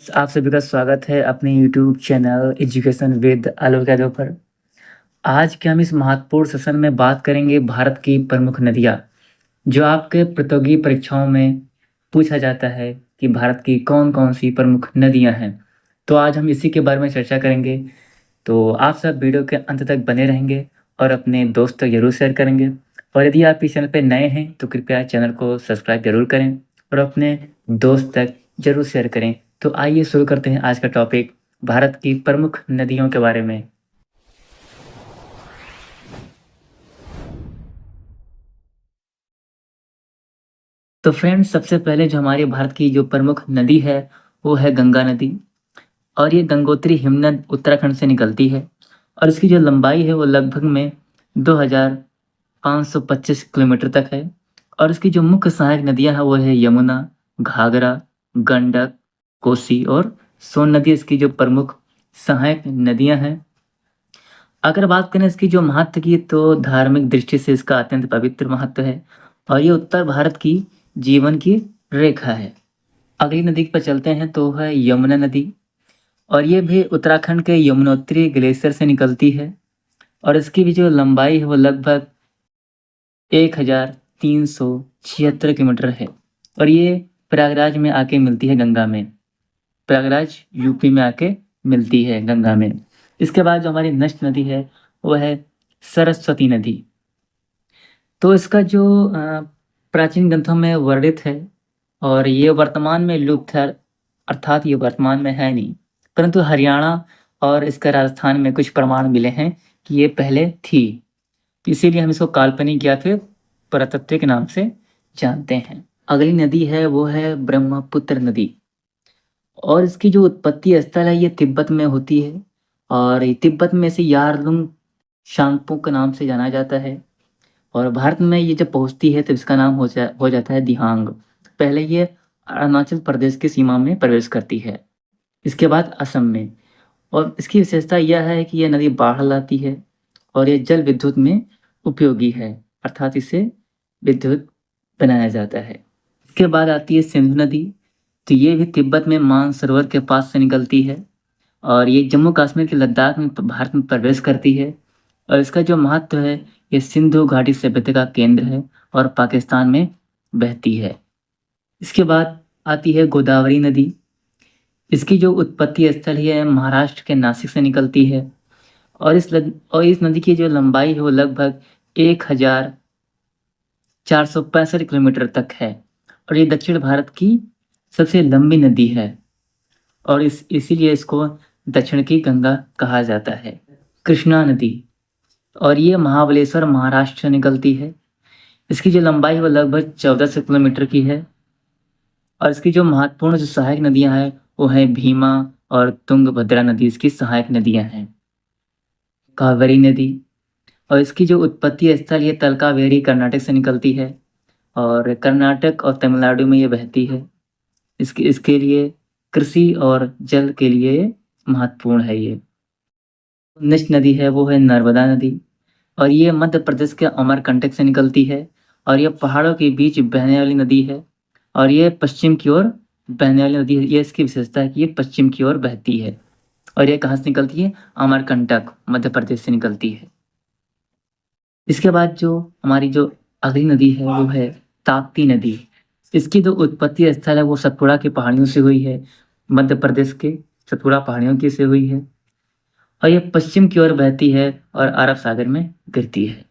आप सभी का स्वागत है अपने यूट्यूब चैनल एजुकेशन विद आलोक यादव पर। आज के हम इस महत्वपूर्ण सेशन में बात करेंगे भारत की प्रमुख नदियाँ, जो आपके प्रतियोगी परीक्षाओं में पूछा जाता है कि भारत की कौन-कौन सी प्रमुख नदियाँ हैं। तो आज हम इसी के बारे में चर्चा करेंगे। तो आप सब वीडियो के अंत तक बने रहेंगे और अपने दोस्त तक ज़रूर शेयर करेंगे। और यदि आप इस चैनल पे नए हैं तो कृपया चैनल को सब्सक्राइब ज़रूर करें और अपने दोस्त तक ज़रूर शेयर करें। तो आइए शुरू करते हैं आज का टॉपिक भारत की प्रमुख नदियों के बारे में। तो फ्रेंड्स, सबसे पहले जो हमारे भारत की जो प्रमुख नदी है वो है गंगा नदी। और ये गंगोत्री हिमनद उत्तराखंड से निकलती है और इसकी जो लंबाई है वो लगभग में 2525 किलोमीटर तक है। और इसकी जो मुख्य सहायक नदियां हैं वो है यमुना, घाघरा, गंडक, कोसी और सोन नदी इसकी जो प्रमुख सहायक नदियां हैं। अगर बात करें इसकी जो महत्व की तो धार्मिक दृष्टि से इसका अत्यंत पवित्र महत्व है और ये उत्तर भारत की जीवन की रेखा है। अगली नदी पर चलते हैं तो है यमुना नदी। और ये भी उत्तराखंड के यमुनोत्री ग्लेशियर से निकलती है और इसकी भी जो लंबाई है वो लगभग 1376 किलोमीटर है। और ये प्रयागराज में आके मिलती है गंगा में। प्रयागराज यूपी में आके मिलती है गंगा में। इसके बाद जो हमारी नेक्स्ट नदी है वो है सरस्वती नदी। तो इसका जो प्राचीन ग्रंथों में वर्णित है और ये वर्तमान में लुप्त है, अर्थात ये वर्तमान में है नहीं, परंतु हरियाणा और इसका राजस्थान में कुछ प्रमाण मिले हैं कि ये पहले थी। इसीलिए हम इसको काल्पनिक या फिर पुरातत्व के नाम से जानते हैं। अगली नदी है वो है ब्रह्मपुत्र नदी। और इसकी जो उत्पत्ति स्थल है ये तिब्बत में होती है और ये तिब्बत में से यारलुंग शांगपो के नाम से जाना जाता है। और भारत में ये जब पहुंचती है तो इसका नाम हो जाता है दिहांग। पहले ये अरुणाचल प्रदेश की सीमा में प्रवेश करती है, इसके बाद असम में। और इसकी विशेषता यह है कि यह नदी बाढ़ लाती है और ये जल विद्युत में उपयोगी है, अर्थात इसे विद्युत बनाया जाता है। इसके बाद आती है सिंधु नदी। तो ये भी तिब्बत में मानसरोवर के पास से निकलती है और ये जम्मू कश्मीर के लद्दाख में भारत में प्रवेश करती है। और इसका जो महत्व है, ये सिंधु घाटी सभ्यता का केंद्र है और पाकिस्तान में बहती है। इसके बाद आती है गोदावरी नदी। इसकी जो उत्पत्ति स्थल है महाराष्ट्र के नासिक से निकलती है और इस नदी की जो लंबाई है वो लगभग 1465 किलोमीटर तक है और ये दक्षिण भारत की सबसे लंबी नदी है और इसीलिए इसको दक्षिण की गंगा कहा जाता है। कृष्णा नदी। और ये महाबलेश्वर महाराष्ट्र से निकलती है। इसकी जो लंबाई है वो लगभग 1400 किलोमीटर की है और इसकी जो महत्वपूर्ण जो सहायक नदियां हैं वो है भीमा और तुंगभद्रा नदी इसकी सहायक नदियां हैं। कावेरी नदी। और इसकी जो उत्पत्ति स्थल ये तलकावेरी कर्नाटक से निकलती है और कर्नाटक और तमिलनाडु में ये बहती है। इसके लिए कृषि और जल के लिए महत्वपूर्ण है ये। नेक्स्ट नदी है वो है नर्मदा नदी। और ये मध्य प्रदेश के अमरकंटक से निकलती है और ये पहाड़ों के बीच बहने वाली नदी है और ये पश्चिम की ओर बहने वाली नदी है। ये इसकी विशेषता है कि ये पश्चिम की ओर बहती है और ये कहाँ से निकलती है? अमरकंटक मध्य प्रदेश से निकलती है। इसके बाद जो हमारी जो अगली नदी है वो है ताप्ती नदी। इसकी जो उत्पत्ति स्थल है वो सतपुड़ा की पहाड़ियों से हुई है, मध्य प्रदेश के सतपुड़ा पहाड़ियों की से हुई है और ये पश्चिम की ओर बहती है और अरब सागर में गिरती है।